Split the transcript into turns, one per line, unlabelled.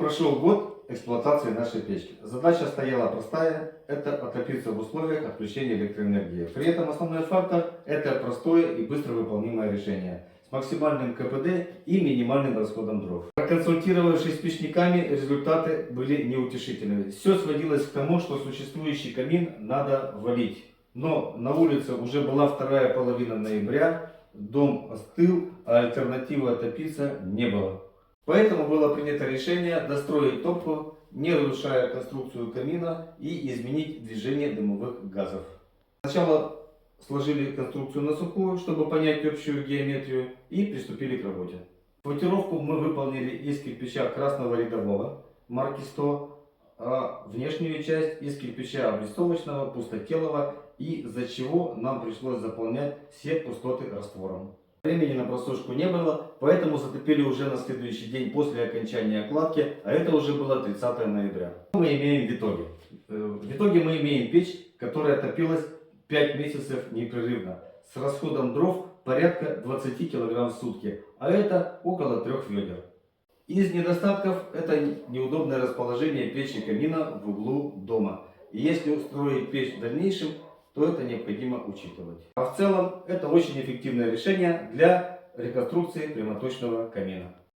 прошел год эксплуатации нашей печки. Задача стояла простая – это отопиться в условиях отключения электроэнергии. При этом основной фактор – это простое и быстро выполнимое решение с максимальным КПД и минимальным расходом дров. Проконсультировавшись с печниками, результаты были неутешительными. Все сводилось к тому, что существующий камин надо валить. Но на улице уже была вторая половина ноября, дом остыл, а альтернативы отопиться не было. Поэтому было принято решение достроить топку, не разрушая конструкцию камина, и изменить движение дымовых газов. Сначала сложили конструкцию на сухую, чтобы понять общую геометрию, и приступили к работе. Монтировку мы выполнили из кирпича красного рядового марки 100, а внешнюю часть из кирпича облицовочного, пустотелого, из-за чего нам пришлось заполнять все пустоты раствором. Времени на просушку не было, поэтому затопили уже на следующий день после окончания окладки, а это уже было 30 ноября. Что мы имеем в итоге? В итоге мы имеем печь, которая топилась 5 месяцев непрерывно, с расходом дров порядка 20 кг в сутки, а это около 3 ведер. Из недостатков это неудобное расположение печи камина в углу дома. И если устроить печь в дальнейшем, то это необходимо учитывать. А в целом это очень эффективное решение для реконструкции прямоточного камина.